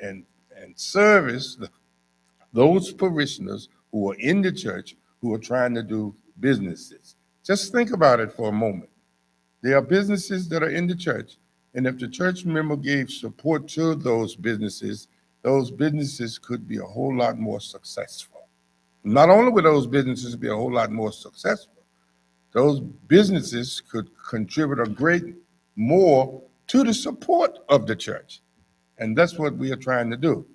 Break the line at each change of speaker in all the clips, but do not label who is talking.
and service those parishioners who are in the church who are trying to do businesses. Just think about it for a moment. There are businesses that are in the church, and if the church member gave support to those businesses could be a whole lot more successful. Not only would those businesses be a whole lot more successful, those businesses could contribute a great more to the support of the church. And that's what we are trying to do.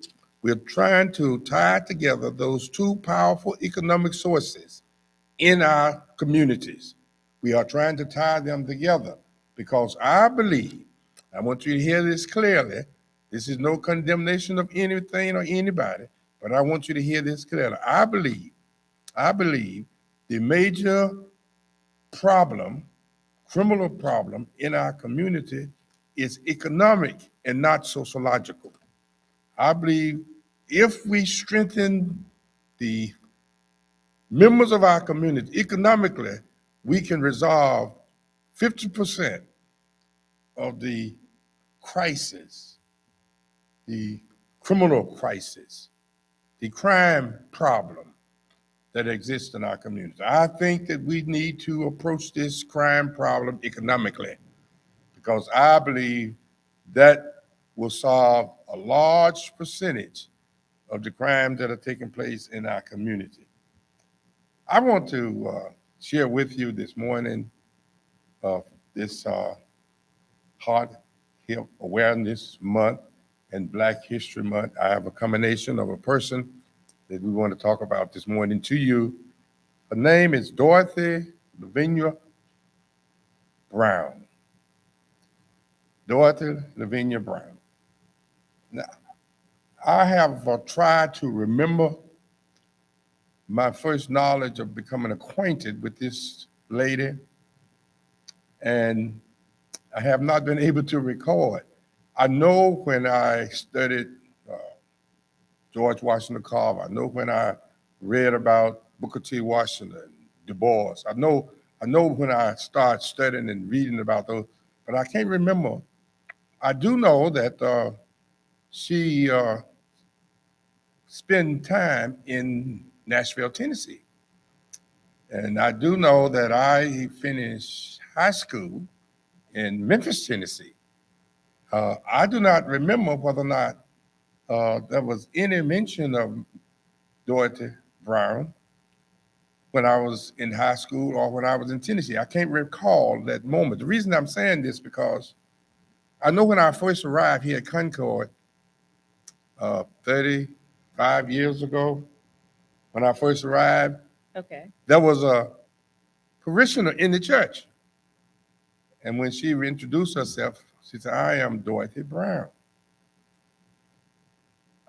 We're trying to tie together those two powerful economic sources in our communities. We are trying to tie them together because I believe, I want you to hear this clearly. This is no condemnation of anything or anybody, but I want you to hear this clearly. I believe the major problem, criminal problem in our community is economic and not sociological. I believe if we strengthen the members of our community economically, we can resolve 50% of the crisis, the criminal crisis, the crime problem that exists in our community. I think that we need to approach this crime problem economically because I believe that will solve a large percentage of the crimes that are taking place in our community. I want to share with you this morning this Heart Health Awareness Month and Black History Month. I have a combination of a person that we want to talk about this morning to you. Her name is Dorothy Lavinia Brown. Dorothy Lavinia Brown. Now, I have tried to remember my first knowledge of becoming acquainted with this lady, and I have not been able to recall it. I know when I studied uh, George Washington Carver. I know when I read about Booker T. Washington, Du Bois. I know when I started studying and reading about those, but I can't remember. I do know that she spent time in Nashville, Tennessee. And I do know that I finished high school in Memphis, Tennessee. I do not remember whether or not there was any mention of Dorothy Brown when I was in high school or when I was in Tennessee. I can't recall that moment. The reason I'm saying this because I know when I first arrived here at Concord 35 years ago, when I first arrived,
Okay.
there was a parishioner in the church. And when she introduced herself, she said, I am Dorothy Brown.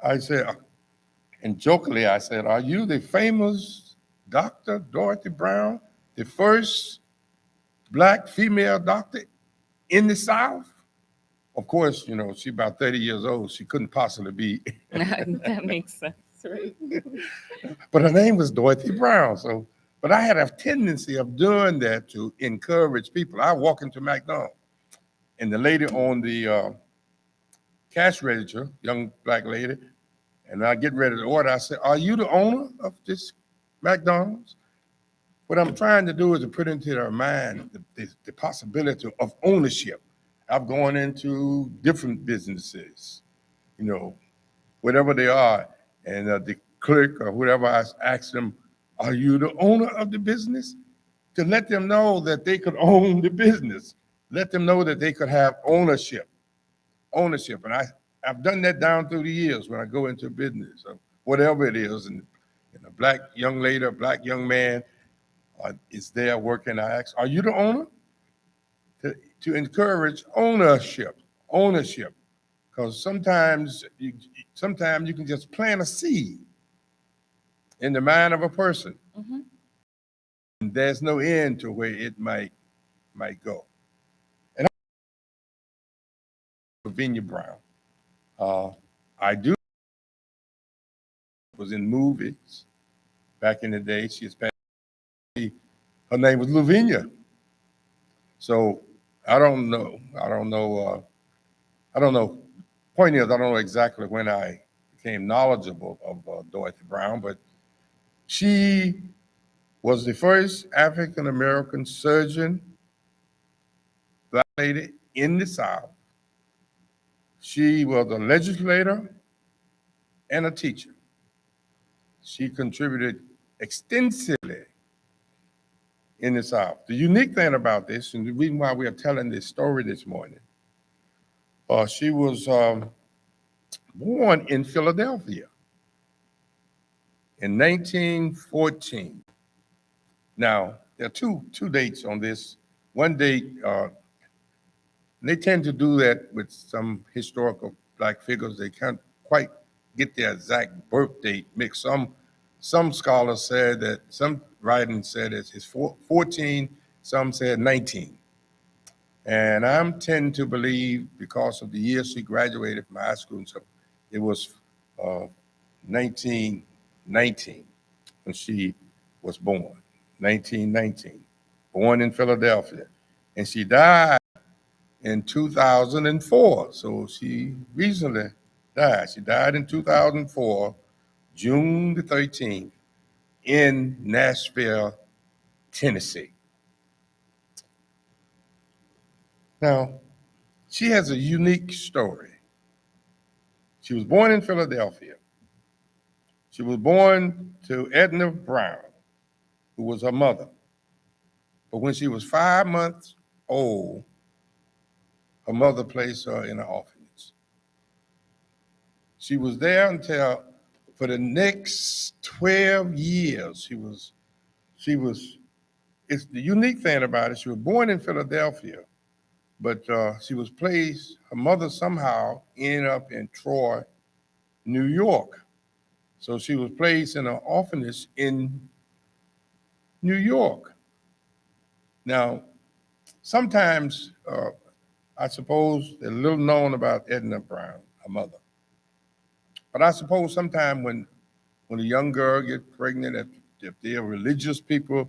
I said, and jokingly, I said, are you the famous Dr. Dorothy Brown, the first Black female doctor in the South? Of course, she's about 30 years old. She couldn't possibly be.
That makes sense, right?
But her name was Dorothy Brown. So, but I had a tendency of doing that to encourage people. I walk into McDonald's, and the lady on the cash register, young Black lady, and I get ready to order. I said, "Are you the owner of this McDonald's?" What I'm trying to do is to put into their mind the possibility of ownership. I've gone into different businesses, you know, whatever they are, and the clerk or whoever I asked them, "Are you the owner of the business?" To let them know that they could own the business, let them know that they could have ownership. And I've done that down through the years when I go into business, or whatever it is, and a Black young lady, a Black young man is there working. I ask, "Are you the owner?" To encourage ownership, because sometimes you can just plant a seed in the mind of a person,
Hmm.
and there's no end to where it might go. And I'm Lavinia Brown. Uh, I do was in movies back in the day. Her name was Lavinia. So I don't know. I don't know Point is, I don't know exactly when I became knowledgeable of Dorothy Brown, but she was the first African American surgeon, black lady in the South. She was a legislator and a teacher. She contributed extensively in the South. The unique thing about this, and the reason why we are telling this story this morning, she was born in Philadelphia in 1914. Now, there are two dates on this. One date, they tend to do that with some historical black figures. They can't quite get their exact birth date mixed. Some scholars said that, some writings said it's 14, some said 19. And I'm tend to believe, because of the year she graduated from high school, so it was 1919 when she was born. 1919, born in Philadelphia, and she died in 2004. So she recently died. She died in 2004, June the 13th, in Nashville, Tennessee. Now, she has a unique story. She was born in Philadelphia. She was born to Edna Brown, who was her mother. But when she was 5 months old, her mother placed her in an orphanage. She was there until, for the next 12 years, she was, it's the unique thing about it, she was born in Philadelphia, but she was placed, her mother somehow ended up in Troy, New York. So she was placed in an orphanage in New York. Now, sometimes, I suppose, they're little known about Edna Brown, her mother. But I suppose sometimes when a young girl gets pregnant, if they're religious people,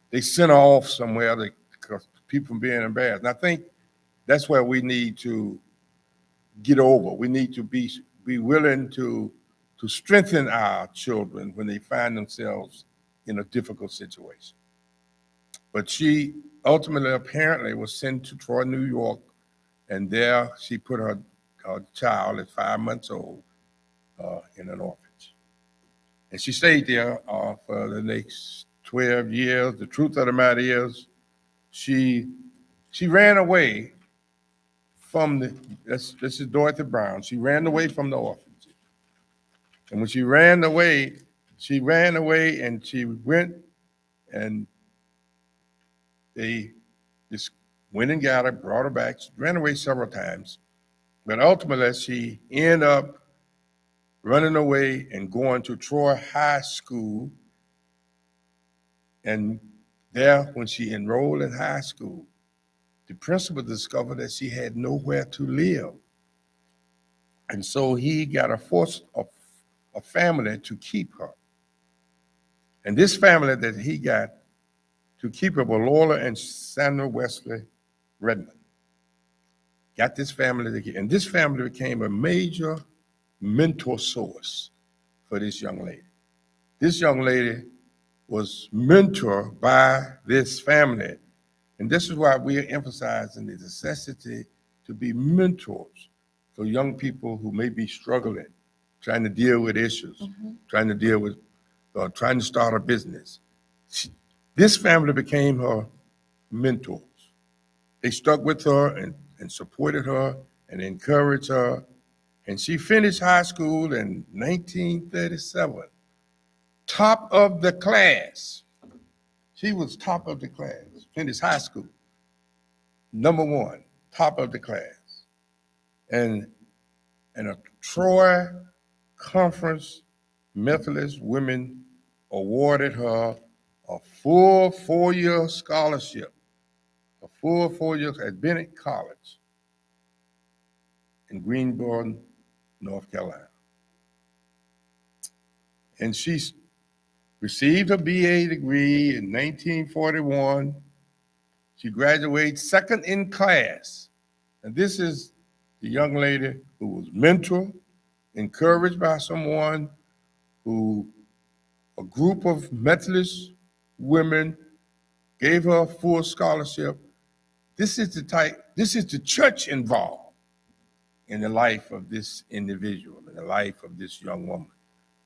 they send her off somewhere because people from being embarrassed. And I think that's where we need to get over. We need to be willing to strengthen our children when they find themselves in a difficult situation. But she ultimately, apparently, was sent to Troy, New York, and there she put her child at 5 months old in an orphanage. And she stayed there for the next 12 years. The truth of the matter is, she ran away from this is Dorothy Brown. She ran away from the orphanage. And when she ran away and she went, and they just went and got her, brought her back. She ran away several times. But ultimately, she ended up running away and going to Troy High School. And there, when she enrolled in high school, the principal discovered that she had nowhere to live. And so he got a family to keep her. And this family that he got to keep her were Lola and Sandra Wesley Redmond. Got this family together. And this family became a major mentor source for this young lady. This young lady was mentored by this family. And this is why we are emphasizing the necessity to be mentors for young people who may be struggling, trying to deal with issues, trying to deal with, trying to start a business. This family became her mentors. They stuck with her and supported her and encouraged her. And she finished high school in 1937, top of the class. She was top of the class, finished high school, number one, top of the class. And a Troy Conference Methodist Women awarded her a full 4-year scholarship, a full 4 years at Bennett College in Greensboro, North Carolina. And she received her BA degree in 1941. She graduated second in class. And this is the young lady who was mentored, encouraged by someone who, a group of Methodist women gave her a full scholarship. This is the church involved in the life of this individual, in the life of this young woman.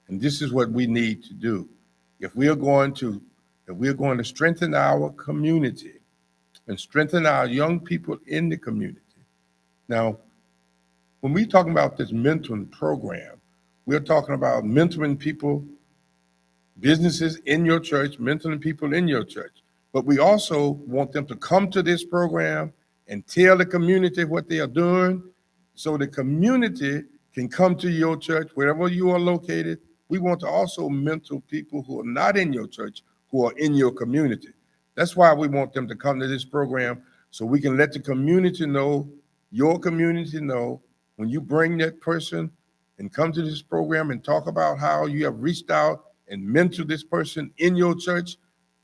And this is what we need to do. If we are going to strengthen our community and strengthen our young people in the community. Now, when we talking about this mentoring program, we're talking about mentoring people, businesses in your church, mentoring people in your church. But we also want them to come to this program and tell the community what they are doing so the community can come to your church wherever you are located. We want to also mentor people who are not in your church, who are in your community. That's why we want them to come to this program so we can let the community know, your community know, when you bring that person and come to this program and talk about how you have reached out and mentor this person in your church,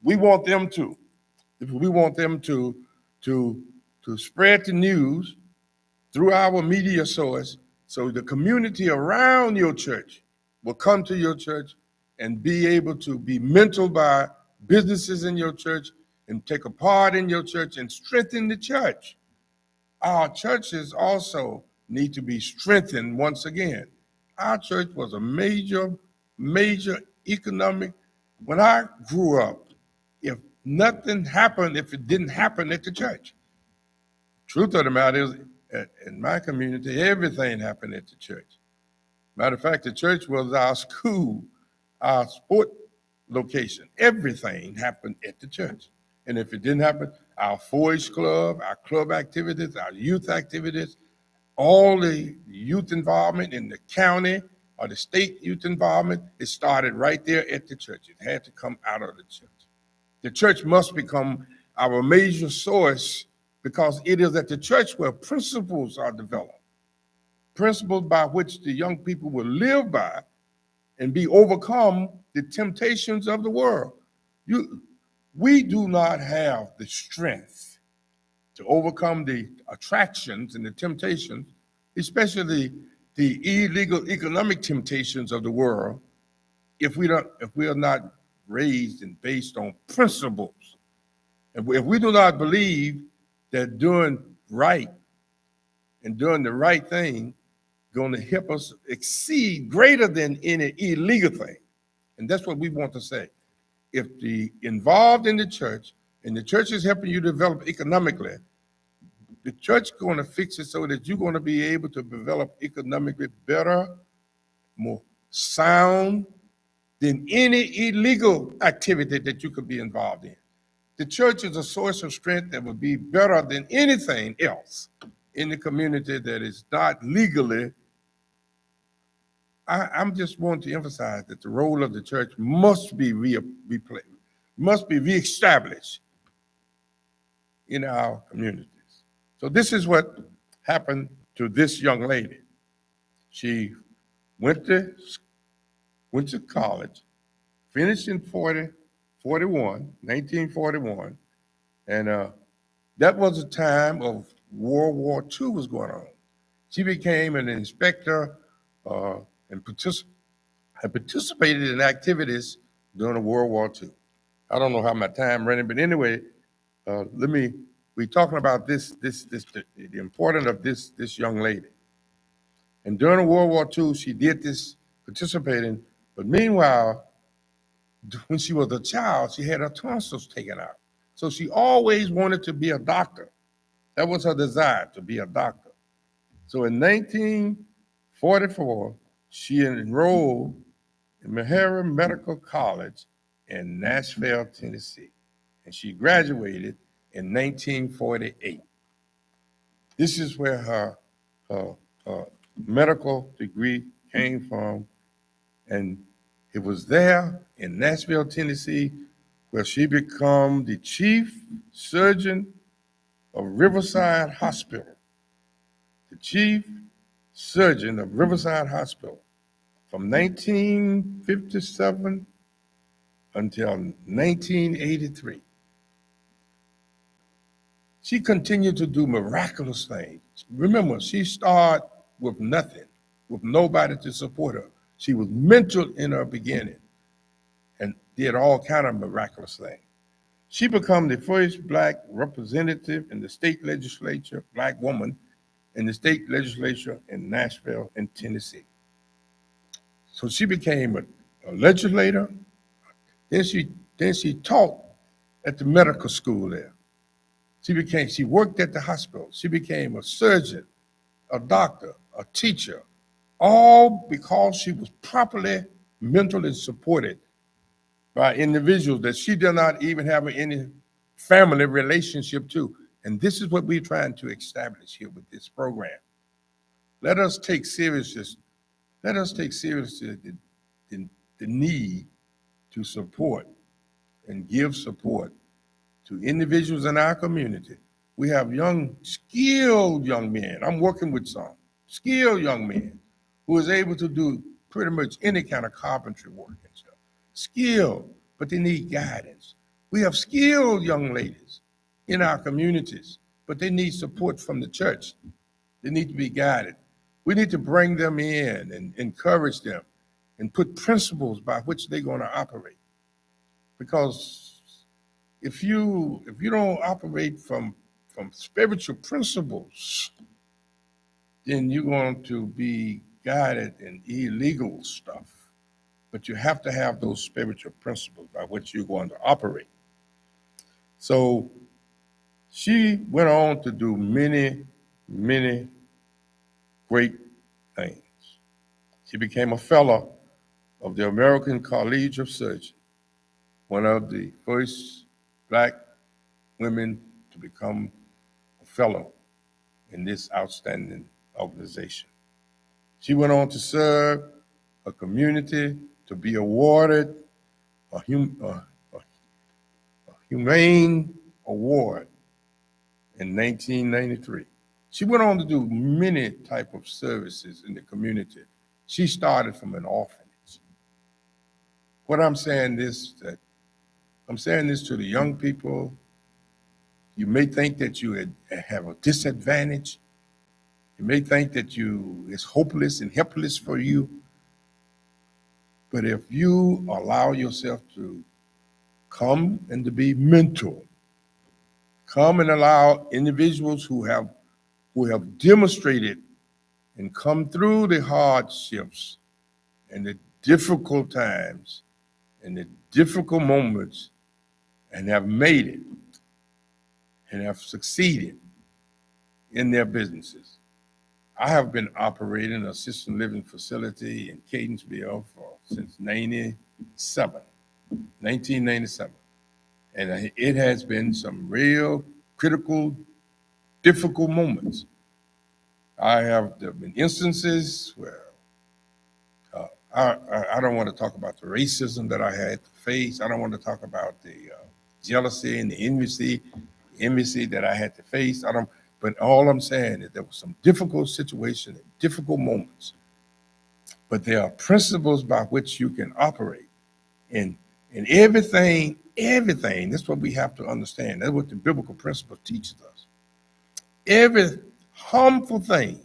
we want them to. We want them to spread the news through our media source so the community around your church will come to your church and be able to be mentored by businesses in your church and take a part in your church and strengthen the church. Our churches also need to be strengthened once again. Our church was a major economic. When I grew up, if nothing happened, if it didn't happen at the church. Truth of the matter is, in my community, everything happened at the church. Matter of fact, the church was our school, our sport location. Everything happened at the church. And if it didn't happen, our 4-H club, our club activities, our youth activities, all the youth involvement in the county or the state youth involvement, it started right there at the church. It had to come out of the church. The church must become our major source because it is at the church where principles are developed, principles by which the young people will live by and be overcome the temptations of the world. We do not have the strength to overcome the attractions and the temptations, especially the illegal economic temptations of the world, if we are not raised and based on principles. If we do not believe that doing right and doing the right thing going to help us exceed greater than any illegal thing. And that's what we want to say. If the involved in the church and the church is helping you develop economically, the church going to fix it so that you're going to be able to develop economically better, more sound than any illegal activity that you could be involved in. The church is a source of strength that would be better than anything else in the community that is not legally. I'm just wanting to emphasize that the role of the church must be reestablished in our communities. So this is what happened to this young lady. She went to college, finished in 1941, and that was a time of World War II was going on. She became an inspector and participated in activities during World War II. I don't know how my time running, but anyway, we're talking about the importance of this young lady. And during World War II, she did this participating, but meanwhile, when she was a child, she had her tonsils taken out. So she always wanted to be a doctor. That was her desire, to be a doctor. So in 1944, she enrolled in Meharry Medical College in Nashville, Tennessee, and she graduated in 1948. This is where her medical degree came from, and it was there in Nashville, Tennessee, where she became the chief surgeon of Riverside Hospital. The chief surgeon of Riverside Hospital from 1957 until 1983. She continued to do miraculous things. Remember, she started with nothing, with nobody to support her. She was mental in her beginning and did all kind of miraculous things. She became the first black representative in the state legislature, black woman in the state legislature in Nashville, in Tennessee. So she became a legislator. Then she taught at the medical school there. She worked at the hospital. She became a surgeon, a doctor, a teacher, all because she was properly mentally supported by individuals that she did not even have any family relationship to. And this is what we're trying to establish here with this program. Let us take seriously, let us take seriously the need to support and give support to individuals in our community. We have young, skilled young men. I'm working with some skilled young men who is able to do pretty much any kind of carpentry work and stuff. Skilled, but they need guidance. We have skilled young ladies in our communities, but they need support from the church. They need to be guided. We need to bring them in and encourage them and put principles by which they're going to operate. Because if you don't operate from spiritual principles, then you're going to be guided in illegal stuff. But you have to have those spiritual principles by which you're going to operate. So she went on to do many, many great things. She became a fellow of the American College of Surgeons, one of the first black women to become a fellow in this outstanding organization. She went on to serve a community, to be awarded a humane award in 1993. She went on to do many type of services in the community. She started from an orphanage. What I'm saying is that I'm saying this to the young people. You may think that you have a disadvantage. You may think that it's hopeless and helpless for you. But if you allow yourself to come and to be mentored, come and allow individuals who have demonstrated and come through the hardships and the difficult times and the difficult moments and have made it and have succeeded in their businesses. I have been operating an assisted living facility in Catonsville since 1997. And it has been some real critical, difficult moments. There have been instances where I don't want to talk about the racism that I had to face. I don't want to talk about the jealousy and the envy that I had to face. But all I'm saying is there were some difficult situations and difficult moments. But there are principles by which you can operate. And everything, that's what we have to understand. That's what the biblical principle teaches us. Every harmful thing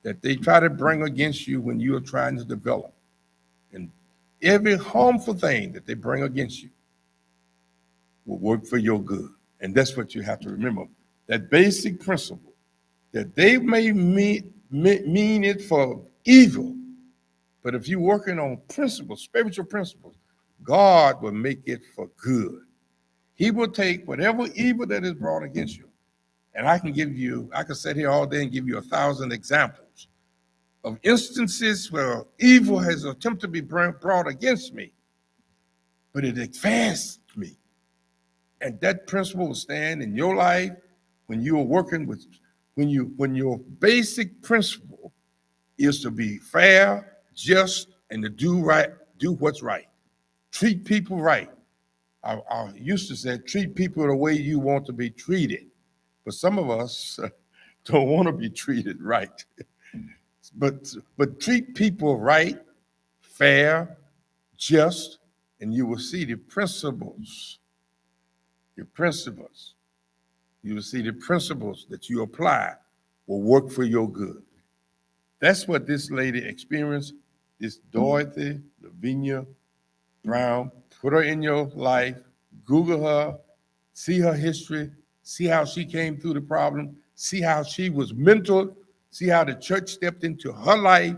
that they try to bring against you when you are trying to develop, and every harmful thing that they bring against you will work for your good. And that's what you have to remember. That basic principle, that they may mean it for evil, but if you're working on principles, spiritual principles, God will make it for good. He will take whatever evil that is brought against you. And I can sit here all day and give you 1,000 examples of instances where evil has attempted to be brought against me, but it advanced me. And that principle will stand in your life when you are working with, when your basic principle is to be fair, just, and to do what's right. Treat people right. I used to say, treat people the way you want to be treated. But some of us don't want to be treated right. But treat people right, fair, just, and you will see the principles. Your principles. You will see the principles that you apply will work for your good. That's what this lady experienced, this Dorothy Lavinia Brown. Put her in your life, Google her, see her history, see how she came through the problem, see how she was mentored, see how the church stepped into her life,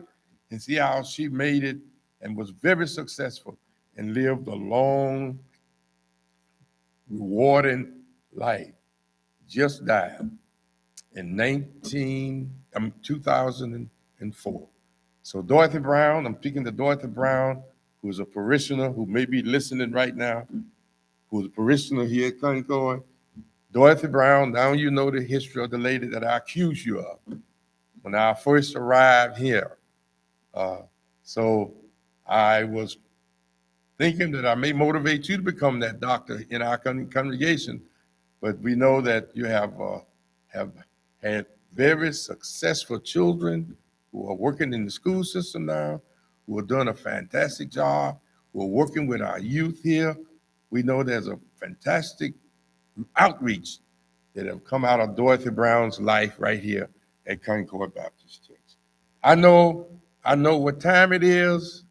and see how she made it and was very successful and lived a long, rewarding life. Just died in 2004. So Dorothy Brown, I'm speaking to Dorothy Brown, who's a parishioner who may be listening right now, who's a parishioner here at Concord. Dorothy Brown, now you know the history of the lady that I accused you of when I first arrived here. So I was thinking that I may motivate you to become that doctor in our congregation, but we know that you have had very successful children who are working in the school system now, who are doing a fantastic job, who are working with our youth here. We know there's a fantastic outreach that have come out of Dorothy Brown's life right here at Concord Baptist Church. I know what time it is.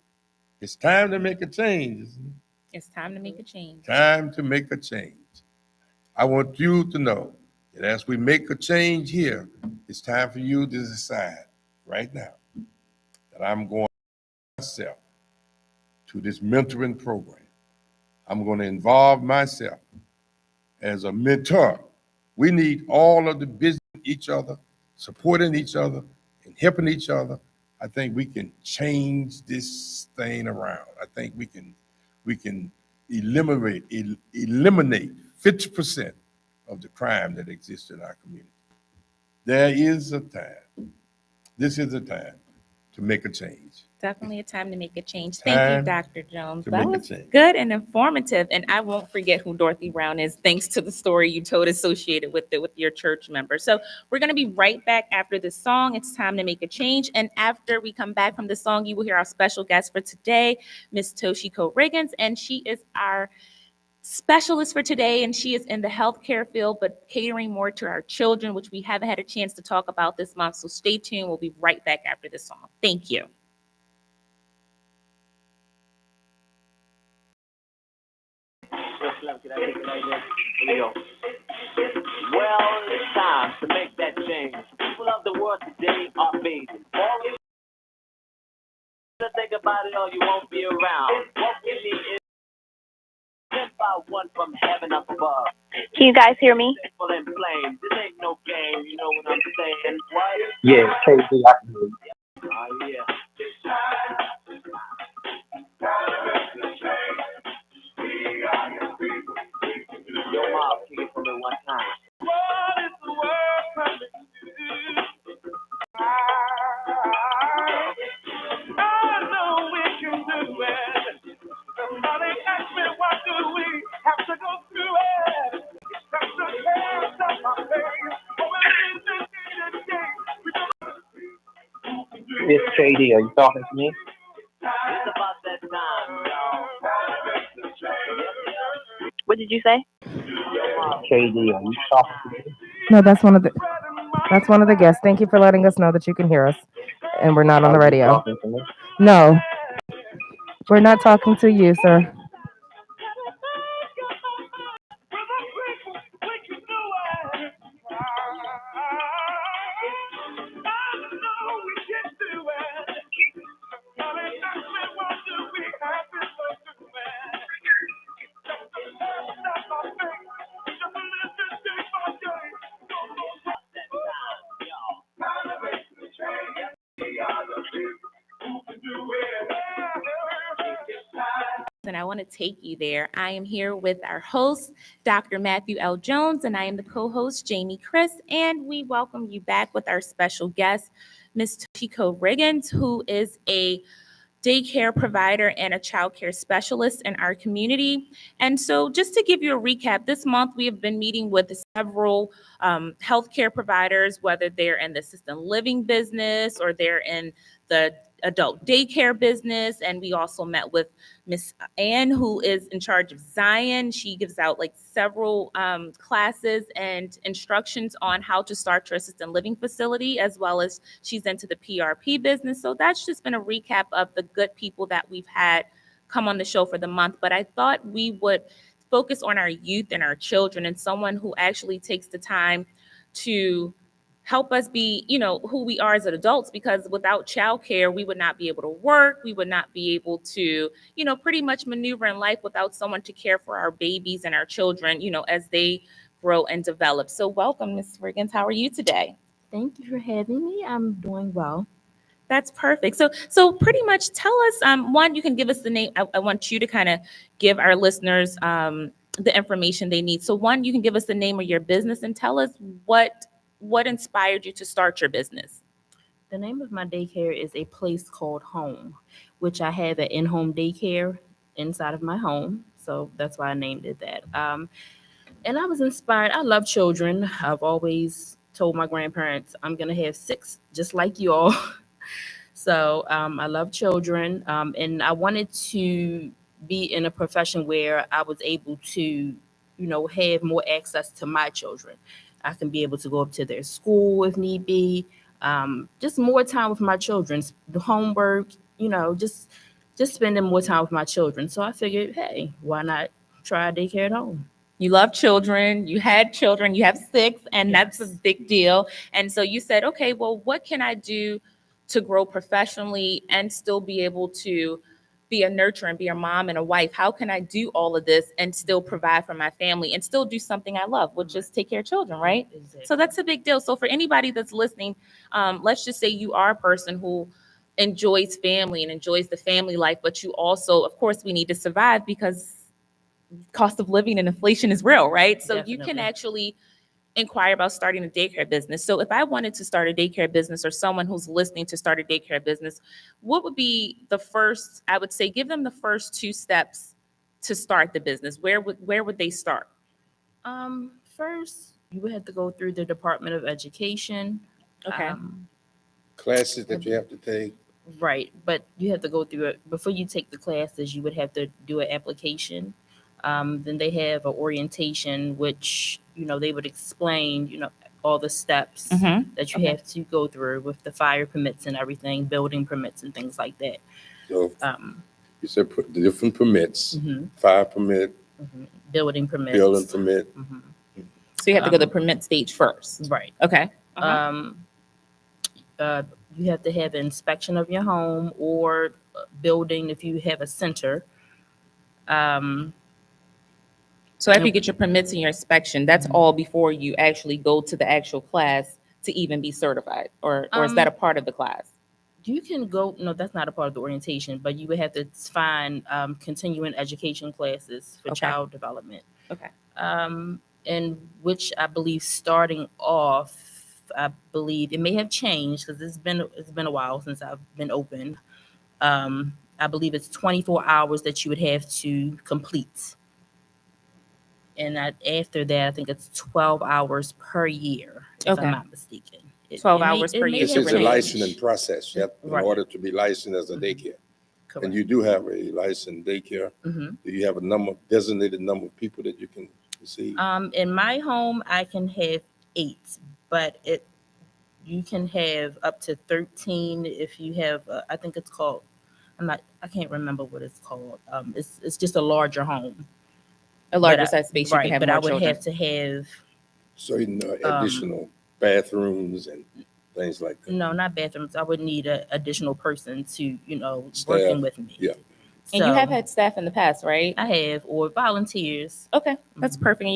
It's time to make a change, isn't it?
It's time to make a change.
Time to make a change. I want you to know that as we make a change here, it's time for you to decide right now that I'm going myself to this mentoring program. I'm going to involve myself as a mentor. We need all of the business each other, supporting each other, and helping each other. I think we can change this thing around. I think we can eliminate 50% of the crime that exists in our community. There is a time. This is a time to make a change.
Definitely a time to make a change. Thank you,
Time
Dr. Jones.
to
That
make a
was
change.
good and informative. And I won't forget who Dorothy Brown is, thanks to the story you told associated with it with your church member. So we're going to be right back after this song. It's time to make a change. And after we come back from the song, you will hear our special guest for today, Miss Toshiko Riggins. And she is our specialist for today, and she is in the healthcare field, but catering more to our children, which we haven't had a chance to talk about this month. So stay tuned. We'll be right back after this song. Thank you.
Well, it's time to make that change. People of the world today are fading. All you think about it or you won't be around. What we need is sent by one from heaven up above.
Can you guys hear me?
Simple and plain. This ain't no game, you know what I'm saying? What?
Yeah, crazy. I can hear you.
Oh, yeah. Yo, Mom, kick it for me one time. What is the world coming to? I know we can do it. Somebody ask me, what do we have to go through it? That's the cares of my face. Oh, it is the day.
It's JD. Are you talking to me?
It's about that time, y'all.
What did you say?
JD, are you talking to me?
No, that's one of the guests. Thank you for letting us know that you can hear us and we're not on the
Are you
radio.
talking to me?
No, we're not talking to you, sir.
And I want to take you there. I am here with our host, Dr. Matthew L. Jones, and I am the co-host, Jamie Chris, and we welcome you back with our special guest, Ms. Toshiko Riggins, who is a daycare provider and a child care specialist in our community. And so just to give you a recap, this month we have been meeting with several healthcare providers, whether they're in the assisted living business or they're in the adult daycare business. And we also met with Miss Ann, who is in charge of Zion. She gives out like several classes and instructions on how to start your assisted living facility, as well as she's into the PRP business. So that's just been a recap of the good people that we've had come on the show for the month. But I thought we would focus on our youth and our children, and someone who actually takes the time to help us be, who we are as adults, because without childcare, we would not be able to work. We would not be able to, pretty much maneuver in life without someone to care for our babies and our children, as they grow and develop. So welcome, Ms. Riggins. How are you today?
Thank you for having me. I'm doing well.
That's perfect. So pretty much tell us, one, you can give us the name. I want you to kind of give our listeners the information they need. So one, you can give us the name of your business and tell us what inspired you to start your business.
The name of my daycare is A Place Called Home, which I have an in-home daycare inside of my home. So that's why I named it that. And I was inspired. I love children. I've always told my grandparents I'm going to have 6 just like you all. So I love children, and I wanted to be in a profession where I was able to, have more access to my children. I can be able to go up to their school if need be, just more time with my children, the homework, just spending more time with my children. So I figured, hey, why not try a daycare at home?
You love children, you had children, you have 6, and
Yes.
that's a big deal. And so you said, okay, well, what can I do to grow professionally and still be able to be a nurturer and be a mom and a wife? How can I do all of this and still provide for my family and still do something I love, which is take care of children, right?
Exactly.
So that's a big deal. So for anybody that's listening, let's just say you are a person who enjoys family and enjoys the family life, but you also, of course, we need to survive because cost of living and inflation is real, right? So you can
Definitely.
actually inquire about starting a daycare business. So if I wanted to start a daycare business, or someone who's listening to start a daycare business, what would be the first, I would say, give them the first 2 steps to start the business. Where would they start?
First, you would have to go through the Department of Education.
Okay.
Classes that you have to take.
Right, but you have to go through it before you take the classes. You would have to do an application. Then they have an orientation, which they would explain, all the steps
Mhm.
that you
Okay.
have to go through with the fire permits and everything, building permits and things like that.
So
Um,
you said put the different permits,
mhm,
fire permit,
mhm. Building permits.
building permit.
Mhm.
So you have to go to the permit stage first.
Right.
Okay.
Um, you have to have an inspection of your home or building if you have a center. Um,
So after you get your permits and your inspection, that's all before you actually go to the actual class to even be certified, or is that a part of the class?
You can go, no, that's not a part of the orientation, but you would have to find continuing education classes for
Okay.
child development.
Okay.
And which I believe starting off, I believe it may have changed because it's been a while since I've been open. I believe it's 24 hours that you would have to complete. And after that, I think it's 12 hours per year, if
Okay.
I'm not mistaken.
12 hours per year.
may
This
have
is a
Different age.
licensing process. You have, in
Right.
order to be licensed as a daycare.
Correct.
And you do have a licensed daycare.
Mhm.
Do you have a designated number of people that you can receive?
In my home, I can have 8, but you can have up to 13 if you have. I think it's called. I can't remember what it's called. It's just a larger home.
A larger
But
size space, you
right,
can have
but
more
I would
children.
have to have
Certain additional bathrooms and things like that.
no, not bathrooms. I would need an additional person to
Staff,
working with me.
yeah.
And you have
So,
had staff in the past, right?
I have or volunteers.
Okay, that's
Mhm.
perfect.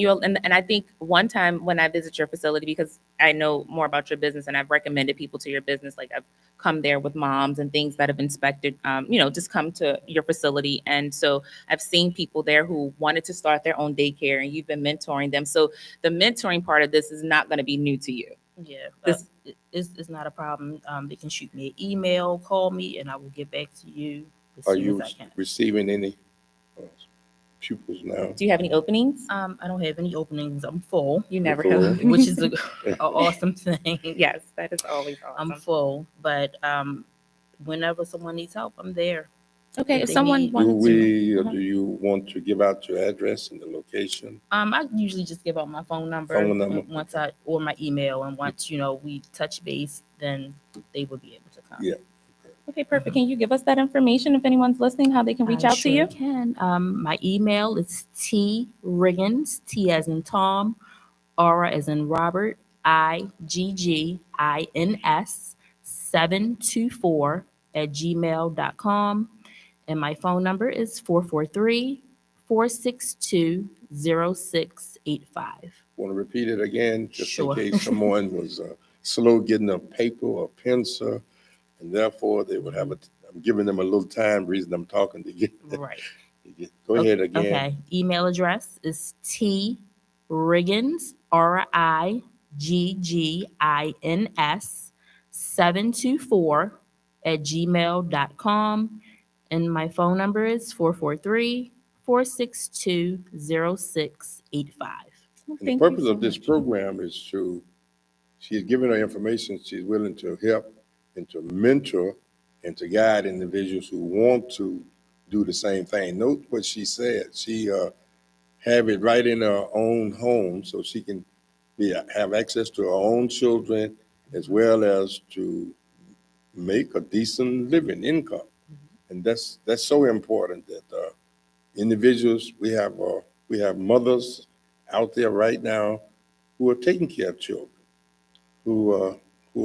And I think one time when I visit your facility, because I know more about your business and I've recommended people to your business, like I've come there with moms and things that have inspected, just come to your facility. And so I've seen people there who wanted to start their own daycare, and you've been mentoring them. So the mentoring part of this is not going to be new to you.
Yeah,
This-
it's not a problem. They can shoot me an email, call me, and I will get back to you as
Are
soon
you
as I can.
receiving any pupils now?
Do you have any openings?
I don't have any openings. I'm full,
You never
Full.
have.
which is a awesome thing.
Yes, that is always awesome.
I'm full, but whenever someone needs help, I'm there.
Okay,
If
if
they
someone
need-
Do
wanted
we, or
to.
do you want to give out your address and the location?
I usually just give out my phone number,
Phone number,
once or my email, and once we touch base, then they will be able to come.
Yeah.
Okay, perfect. Can you give us that information if anyone's listening, how they can reach
I
out to you?
sure can. My email is triggins, T as in Tom, R as in Robert, IGGINS 724 @gmail.com. And my phone number is 443-462-0685.
Want to repeat it again, just in
Sure.
case someone was slow getting a paper or pencil, and therefore they would have I'm giving them a little time, reason I'm talking to get.
Right.
Go ahead again.
Okay. Email address is triggins, RIGGINS 724 @gmail.com. And my phone number is 443-462-0685.
And the
Thank you
purpose
so
of this
much.
program is she's giving her information, she's willing to help and to mentor and to guide individuals who want to do the same thing. Note what she said. She have it right in her own home so she can have access to her own children as well as to make a decent living income. And that's so important that individuals, we have mothers out there right now who are taking care of children, who are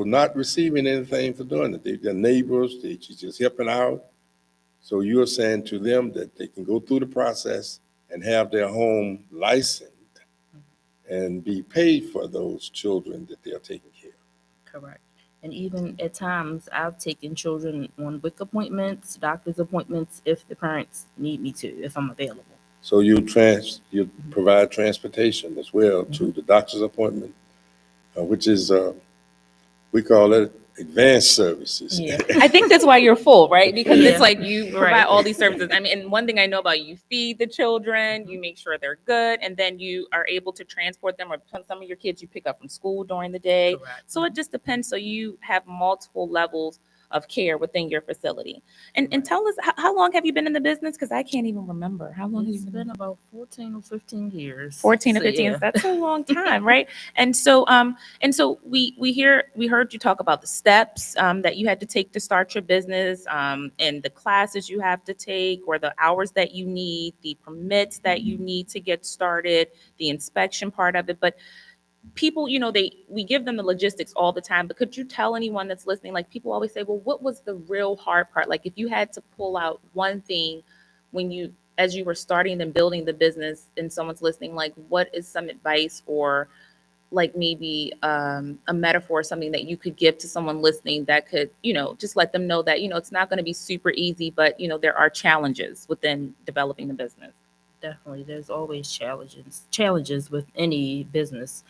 not receiving anything for doing it. They're neighbors, they're just helping out. So you're saying to them that they can go through the process and have their home licensed and be paid for those children that they're taking care of.
Correct. And even at times, I've taken children on WIC appointments, doctor's appointments, if the parents need me to, if I'm available.
So you provide transportation as well to the doctor's appointment, which is we call it advanced services.
Yeah.
I think that's why you're full, right? Because
Yeah.
it's like you provide
Right.
all these services. I mean, and one thing I know about you feed the children, you make sure they're good, and then you are able to transport them, or some of your kids you pick up from school during the day.
Correct.
So it just depends. So you have multiple levels of care within your facility. And
Right.
tell us, how long have you been in the business? Because I can't even remember. How long have
It's
you
been about 14 or 15 years.
14 or
So,
15
yeah.
That's a long time, right? And so we heard you talk about the steps that you had to take to start your business, and the classes you have to take, or the hours that you need, the permits that you need to get started, the inspection part of it. But people, we give them the logistics all the time, but could you tell anyone that's listening, like, people always say, well, what was the real hard part? Like, if you had to pull out one thing as you were starting and building the business, and someone's listening, like, what is some advice, or like maybe a metaphor, something that you could give to someone listening that could, just let them know that, it's not going to be super easy, but, there are challenges within developing the business.
Definitely. There's always challenges with any business.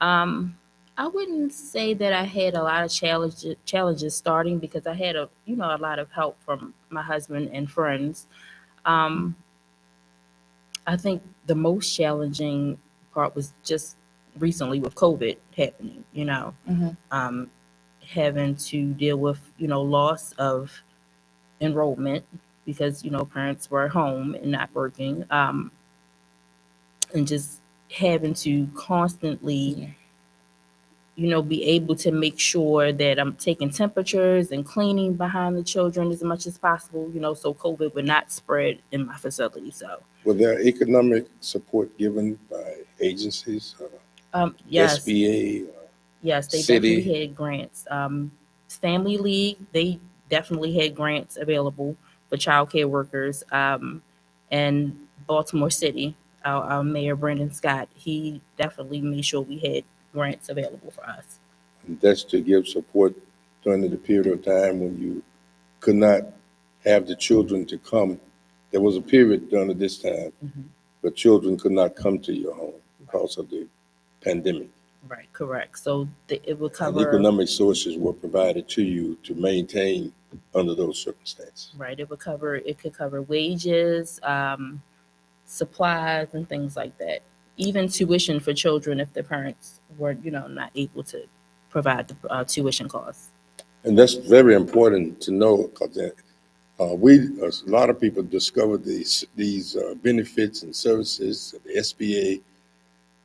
I wouldn't say that I had a lot of challenges starting, because I had a lot of help from my husband and friends. Um, I think the most challenging part was just recently with COVID happening, um, having to deal with, loss of enrollment because, parents were at home and not working, and just having to constantly, be able to make sure that I'm taking temperatures and cleaning behind the children as much as possible, so COVID would not spread in my facility. So,
Were there economic support given by agencies,
yes,
SBA,
yes, they
city?
definitely had grants. Family League, they definitely had grants available for child care workers. And Baltimore City, our mayor, Brandon Scott, he definitely made sure we had grants available for us.
And that's to give support during the period of time when you could not have the children to come. There was a period during this time where children could not come to your home because of the pandemic.
Right, correct. So it would
And
cover,
economic sources were provided to you to maintain under those circumstances.
right, it could cover wages, supplies, and things like that. Even tuition for children if the parents were, not able to provide the tuition costs.
And that's very important to know because a lot of people discovered these benefits and services, the SBA,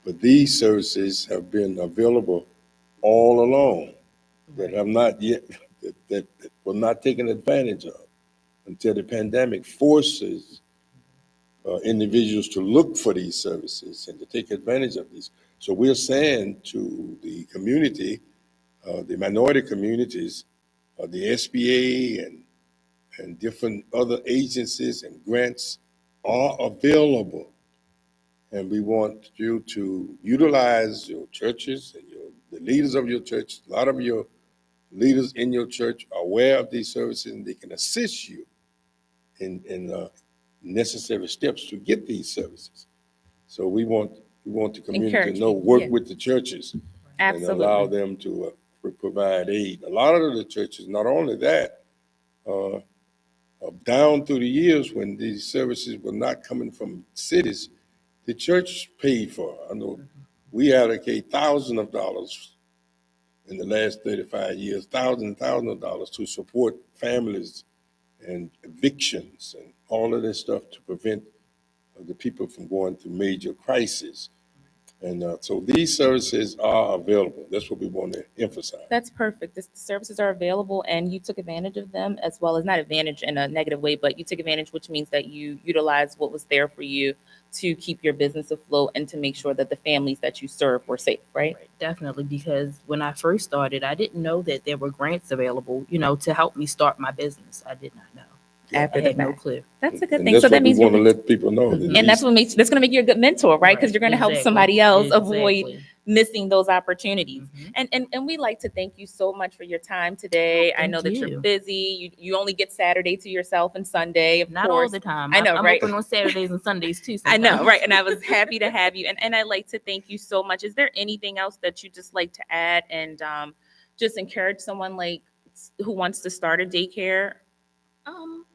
but these services have been available all along that have not yet, that were not taken advantage of until the pandemic forces individuals to look for these services and to take advantage of these. So we're saying to the community, the minority communities, the SBA and different other agencies and grants are available. And we want you to utilize your churches and the leaders of your church. A lot of your leaders in your church are aware of these services and they can assist you in necessary steps to get these services. So we want the community
Encourage
to know,
people,
work
yeah.
with the churches and
Absolutely.
allow them to provide aid. A lot of the churches, not only that, down through the years when these services were not coming from cities, the church paid for it. I know we allocate thousands of dollars in the last 35 years, thousands of dollars to support families and evictions and all of this stuff to prevent the people from going through major crises. And so these services are available. That's what we want to emphasize.
That's perfect. The services are available and you took advantage of them as well as not advantage in a negative way, but you took advantage, which means that you utilized what was there for you to keep your business afloat and to make sure that the families that you serve were safe, right?
Right, definitely, because when I first started, I didn't know that there were grants available, to help me start my business. I did not know.
After
I
the
had no
fact.
clue.
That's a good
And
thing.
that's
So
what
that
we
means
want to
you're,
let people know. that
and that's
these-
that's going to make you a good mentor, right? Because
Right,
you're going to help
exactly.
somebody else avoid
Exactly.
missing those opportunities.
Mhm.
And we like to thank you so much for your time today. I
Thank
know that you're
you.
busy. You only get Saturday to yourself and Sunday, of
Not all
course.
the time.
I know,
I'm
right?
open on Saturdays and Sundays too.
I know,
Sometimes.
right? And I was happy to have you. And I'd like to thank you so much. Is there anything else that you just like to add and just encourage someone like who wants to start a daycare?
Um,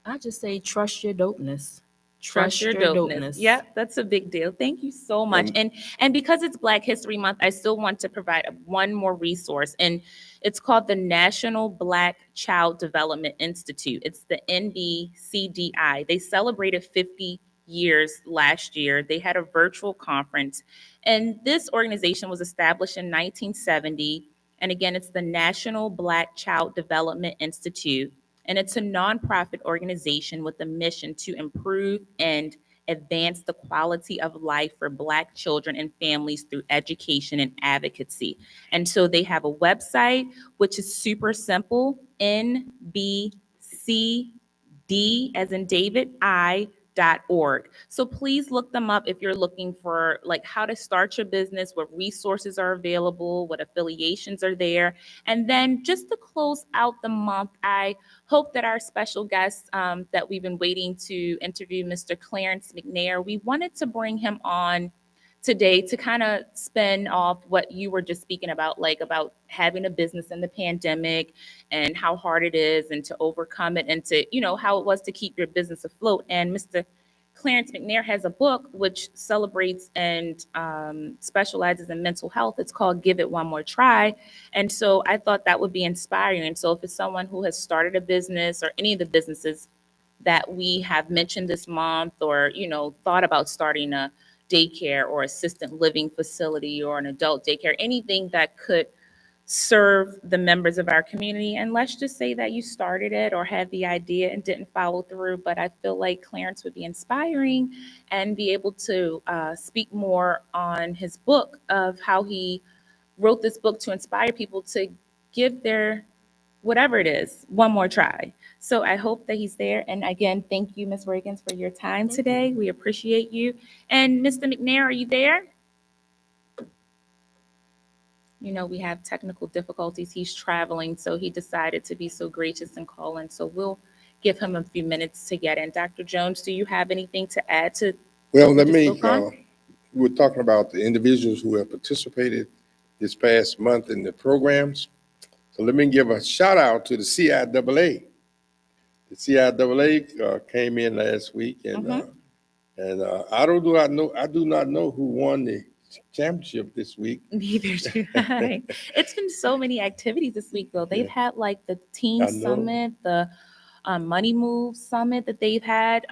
I just say trust your dopeness.
Trust your dopeness. Yeah, that's a big deal. Thank you so much.
And
And because it's Black History Month, I still want to provide one more resource, and it's called the National Black Child Development Institute. It's the NBCDI. They celebrated 50 years last year. They had a virtual conference, and this organization was established in 1970. And again, it's the National Black Child Development Institute, and it's a nonprofit organization with a mission to improve and advance the quality of life for Black children and families through education and advocacy. And so they have a website, which is super simple, NBCD as in David, .org. So please look them up if you're looking for like how to start your business, what resources are available, what affiliations are there. And then just to close out the month, I hope that our special guest that we've been waiting to interview, Mr. Clarence McNair, we wanted to bring him on today to kind of spin off what you were just speaking about, like about having a business in the pandemic and how hard it is and to overcome it and to, how it was to keep your business afloat. And Mr. Clarence McNair has a book which celebrates and specializes in mental health. It's called Give It One More Try. And so I thought that would be inspiring. And so if it's someone who has started a business or any of the businesses that we have mentioned this month or, thought about starting a daycare or assisted living facility or an adult daycare, anything that could serve the members of our community. And let's just say that you started it or had the idea and didn't follow through. But I feel like Clarence would be inspiring and be able to speak more on his book of how he wrote this book to inspire people to give their whatever it is one more try. So I hope that he's there. And again, thank you, Ms. Reagans, for your time today. We appreciate you. And Mr. McNair, are you there? We have technical difficulties. He's traveling, so he decided to be so gracious and call in. So we'll give him a few minutes to get in. Dr. Jones, do you have anything to add to
well,
what
let
we
me,
just spoke on?
we're talking about the individuals who have participated this past month in the programs. So let me give a shout out to the CIAA. The CIAA came in last week, and I do not know who won the championship this week.
Neither do I. It's been so many activities this week, though. They've
Yeah.
had like the teen
I know.
summit, the Money Move summit that they've had.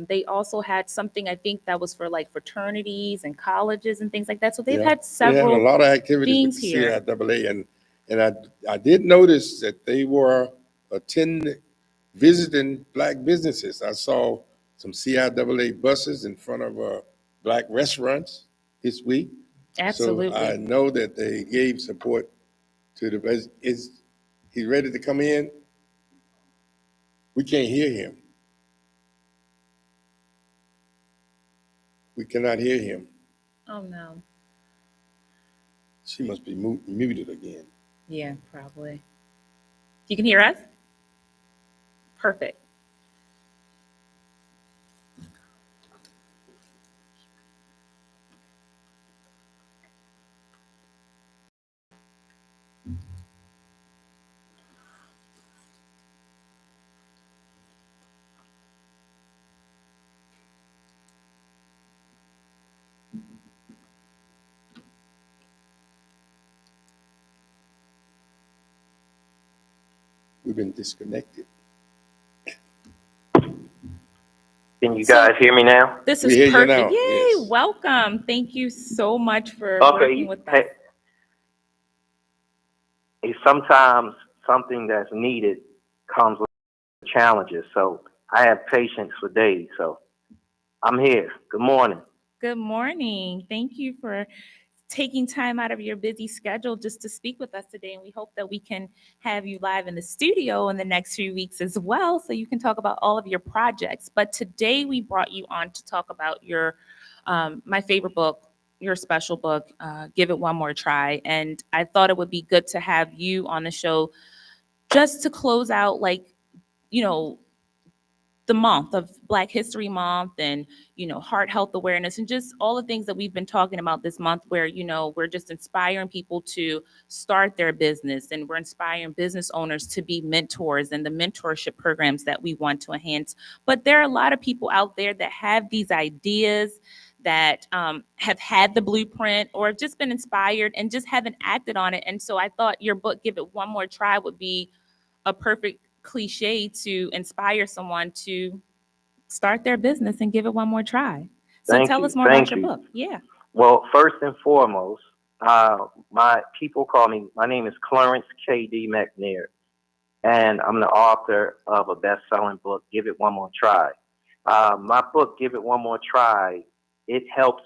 They also had something I think that was for like fraternities and colleges and things like that. So they've
Yeah.
had
They had a
several
lot of activities with
things
the
here.
CIAA, and I did notice that they were visiting black businesses. I saw some CIAA buses in front of black restaurants this week. So
Absolutely.
I know that they gave support to the. Is he ready to come in? We can't hear him. We cannot hear him.
Oh no.
She must be muted again.
Yeah, probably. You can hear us? Perfect.
We've been disconnected.
Can you guys hear me now?
This
We
is
hear you
perfect.
now,
Yay,
yes.
welcome. Thank you so much for working
Okay.
with us.
Sometimes something that's needed comes with challenges. So I have patience for days. So I'm here. Good morning.
Good morning. Thank you for taking time out of your busy schedule just to speak with us today. And we hope that we can have you live in the studio in the next few weeks as well, so you can talk about all of your projects. But today we brought you on to talk about your, my favorite book, your special book, Give It One More Try. And I thought it would be good to have you on the show just to close out, like, you know, the month of Black History Month and, heart health awareness and just all the things that we've been talking about this month where, we're just inspiring people to start their business and we're inspiring business owners to be mentors and the mentorship programs that we want to enhance. But there are a lot of people out there that have these ideas that have had the blueprint or have just been inspired and just haven't acted on it. And so I thought your book, Give It One More Try, would be a perfect cliche to inspire someone to start their business and give it one more try. So
Thank
tell
you.
us more
Thank
about your
you.
book. Yeah.
Well, first and foremost, my people call me, my name is Clarence K.D. McNair, and I'm the author of a best-selling book, Give It One More Try. My book, Give It One More Try, it helps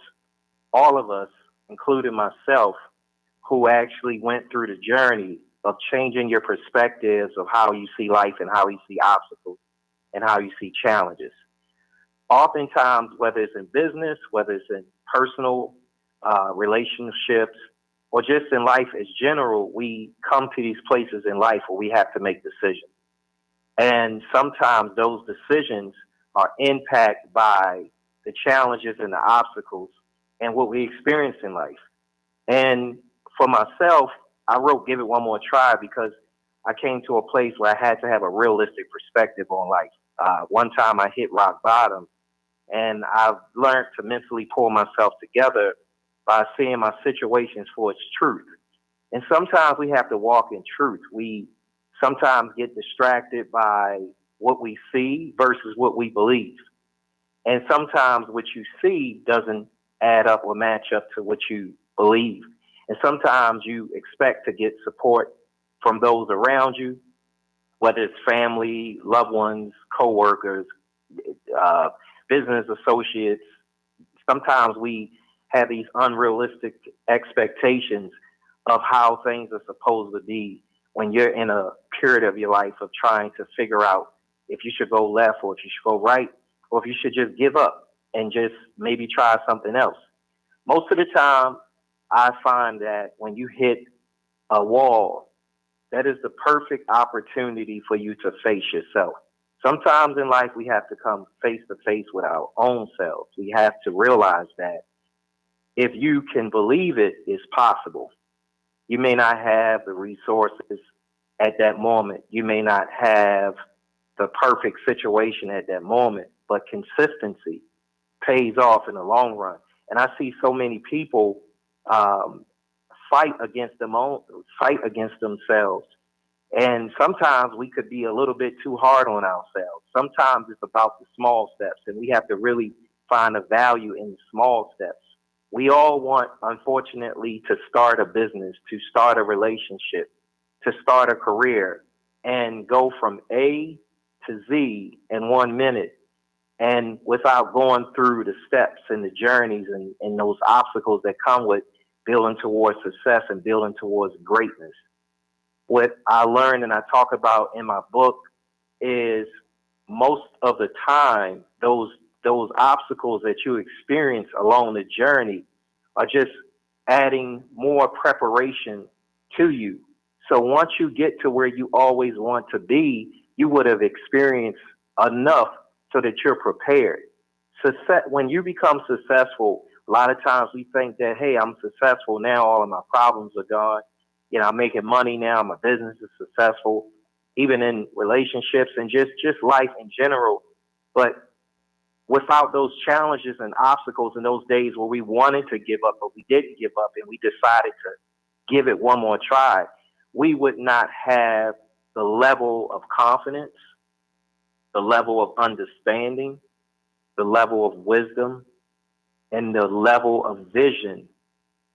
all of us, including myself, who actually went through the journey of changing your perspectives of how you see life and how you see obstacles and how you see challenges. Oftentimes, whether it's in business, whether it's in personal relationships, or just in life as general, we come to these places in life where we have to make decisions. And sometimes those decisions are impacted by the challenges and the obstacles and what we experience in life. And for myself, I wrote Give It One More Try because I came to a place where I had to have a realistic perspective on life. One time I hit rock bottom, and I've learned to mentally pull myself together by seeing my situations for its truth. And sometimes we have to walk in truth. We sometimes get distracted by what we see versus what we believe. And sometimes what you see doesn't add up or match up to what you believe. And sometimes you expect to get support from those around you, whether it's family, loved ones, coworkers, business associates. Sometimes we have these unrealistic expectations of how things are supposed to be when you're in a period of your life of trying to figure out if you should go left or if you should go right, or if you should just give up and just maybe try something else. Most of the time, I find that when you hit a wall, that is the perfect opportunity for you to face yourself. Sometimes in life, we have to come face to face with our own selves. We have to realize that if you can believe it, it's possible. You may not have the resources at that moment. You may not have the perfect situation at that moment, but consistency pays off in the long run. And I see so many people fight against fight against themselves. And sometimes we could be a little bit too hard on ourselves. Sometimes it's about the small steps, and we have to really find a value in the small steps. We all want, unfortunately, to start a business, to start a relationship, to start a career, and go from A to Z in 1 minute, and without going through the steps and the journeys and those obstacles that come with building towards success and building towards greatness. What I learned and I talk about in my book is most of the time, those obstacles that you experience along the journey are just adding more preparation to you. So once you get to where you always want to be, you would have experienced enough so that you're prepared. Success, when you become successful, a lot of times we think that, hey, I'm successful now, all of my problems are gone. You know, I'm making money now, my business is successful, even in relationships and just life in general. But without those challenges and obstacles in those days where we wanted to give up, but we didn't give up and we decided to give it one more try, we would not have the level of confidence, the level of understanding, the level of wisdom, and the level of vision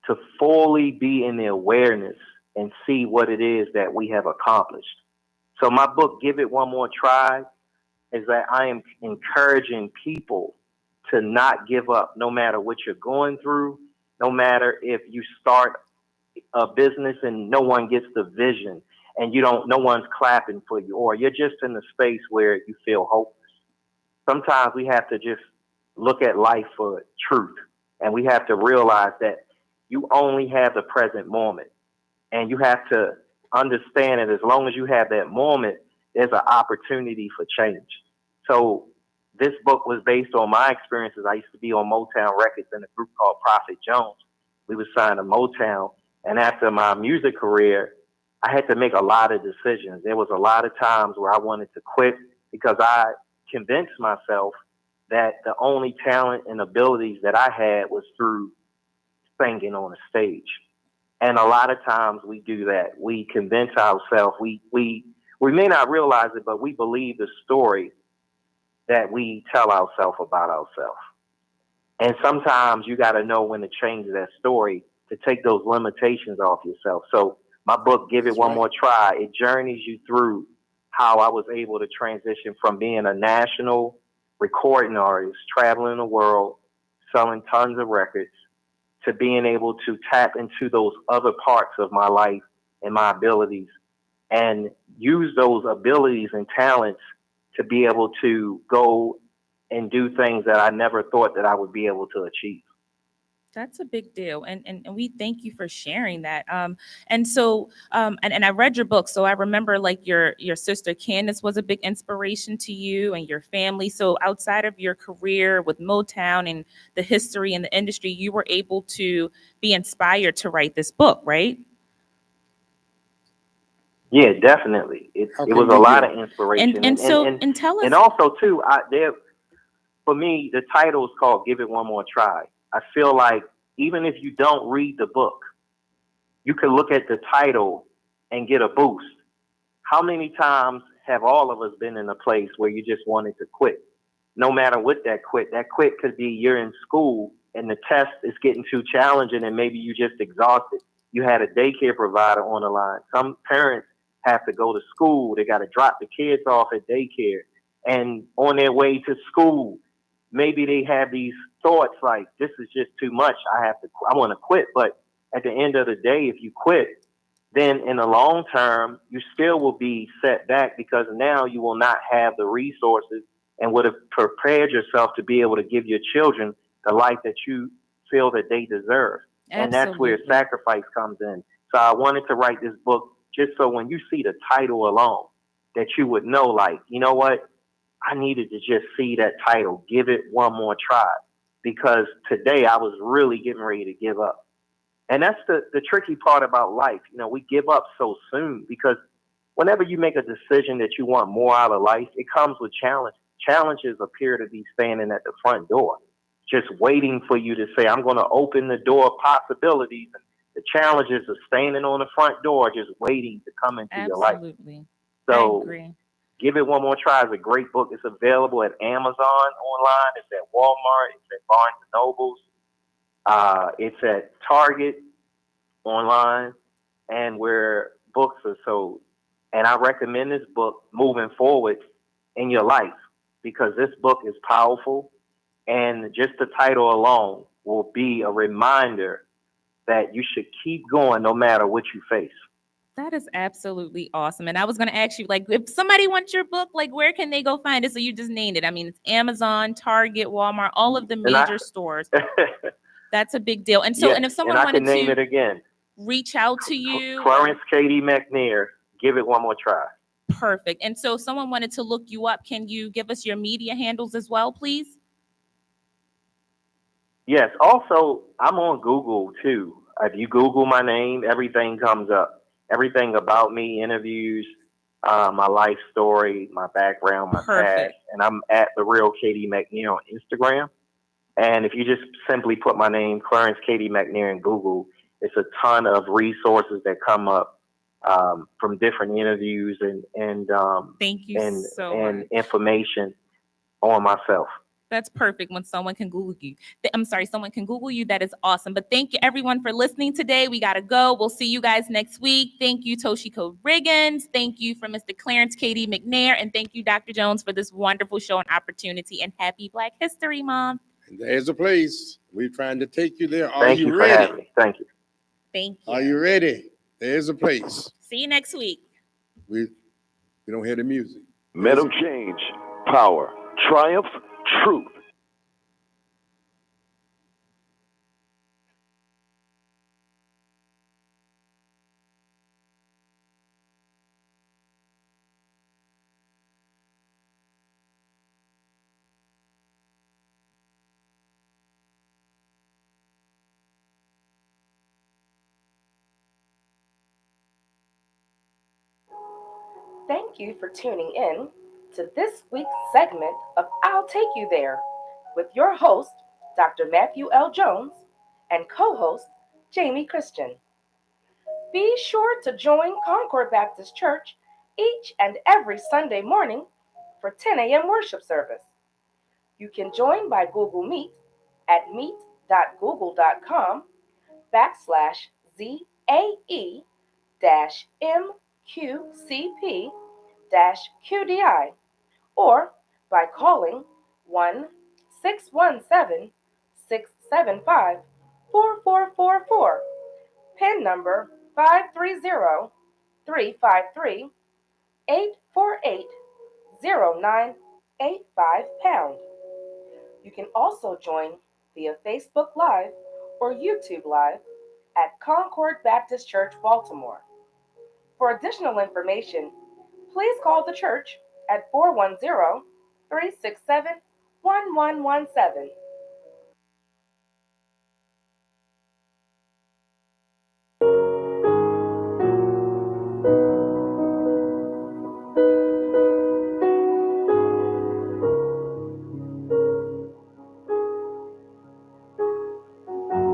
to fully be in the awareness and see what it is that we have accomplished. So my book, Give It One More Try, is that I am encouraging people to not give up no matter what you're going through, no matter if you start a business and no one gets the vision and no one's clapping for you, or you're just in a space where you feel hopeless. Sometimes we have to just look at life for truth, and we have to realize that you only have the present moment, and you have to understand that as long as you have that moment, there's an opportunity for change. So this book was based on my experiences. I used to be on Motown Records in a group called Prophet Jones. We were signed to Motown, and after my music career, I had to make a lot of decisions. There was a lot of times where I wanted to quit because I convinced myself that the only talent and abilities that I had was through singing on a stage. And a lot of times we do that. We convince ourselves, we may not realize it, but we believe the story that we tell ourselves about ourselves. And sometimes you got to know when to change that story to take those limitations off yourself. So my book, Give It One More Try, it journeys you through how I was able to transition from being a national recording artist, traveling the world, selling tons of records, to being able to tap into those other parts of my life and my abilities and use those abilities and talents to be able to go and do things that I never thought that I would be able to achieve.
That's a big deal. And we thank you for sharing that. And I read your book. So I remember like your sister Candace was a big inspiration to you and your family. So outside of your career with Motown and the history and the industry, you were able to be inspired to write this book, right?
Yeah, definitely. It was a lot of inspiration.
And tell us.
And also too, for me, the title is called Give It One More Try. I feel like even if you don't read the book, you can look at the title and get a boost. How many times have all of us been in a place where you just wanted to quit? No matter what that quit could be you're in school and the test is getting too challenging and maybe you just exhausted. You had a daycare provider on the line. Some parents have to go to school. They got to drop the kids off at daycare. And on their way to school, maybe they have these thoughts like, this is just too much. I want to quit. But at the end of the day, if you quit, then in the long term, you still will be set back because now you will not have the resources and would have prepared yourself to be able to give your children the life that you feel that they deserve. Absolutely. And that's where sacrifice comes in. So I wanted to write this book just so when you see the title alone, that you would know, like, you know what? I needed to just see that title, Give It One More Try, because today I was really getting ready to give up. And that's the tricky part about life. You know, we give up so soon because whenever you make a decision that you want more out of life, it comes with challenge. Challenges appear to be standing at the front door. just waiting for you to say, I'm going to open the door of possibilities. And the challenges of standing on the front door, just waiting to come into your life.
Absolutely.
So
I agree.
Give It One More Try is a great book. It's available at Amazon online. It's at Walmart. It's at Barnes and Nobles. It's at Target online, and where books are sold. And I recommend this book moving forward in your life because this book is powerful. And just the title alone will be a reminder that you should keep going no matter what you face.
That is absolutely awesome. And I was going to ask you, like, if somebody wants your book, like, where can they go find it? So you just named it. I mean, it's Amazon, Target, Walmart, all of the major stores. That's a big deal. And so,
yes,
and if
and
someone
I
wanted
can name
to
it again.
reach out to you,
Clarence K.D. McNair, Give It One More Try.
perfect. And so, if someone wanted to look you up, can you give us your media handles as well, please?
Yes. Also, I'm on Google too. If you Google my name, everything comes up. Everything about me, interviews, my life story, my background, my
Perfect.
past, and I'm at The Real KD McNair on Instagram. And if you just simply put my name, Clarence KD McNair, in Google, it's a ton of resources that come up from different interviews and
Thank you so much.
information on myself.
That's perfect when someone can Google you. I'm sorry, someone can Google you. That is awesome. But thank you everyone for listening today. We got to go. We'll see you guys next week. Thank you, Toshiko Riggins. Thank you for Mr. Clarence K.D. McNair. And thank you, Dr. Jones, for this wonderful show and opportunity. And happy Black History Month.
And there's a place. We're trying to take you there. Are
Thank
you
you for
ready?
having me. Thank you.
Thank you.
Are you ready? There's a place.
See you next week.
We don't hear the music.
Men of change, power, triumph, truth.
Thank you for tuning in to this week's segment of I'll Take You There with your host, Dr. Matthew L. Jones, and co-host, Jamie Christon. Be sure to join Concord Baptist Church each and every Sunday morning for 10 a.m. worship service. You can join by Google Meet at meet.google.com/ZAE-MQCP-QDI or by calling 1-617-675-4444, PIN number 530-353-848-0985 #. You can also join via Facebook Live or YouTube Live at Concord Baptist Church, Baltimore. For additional information, please call the church at 410-367-1117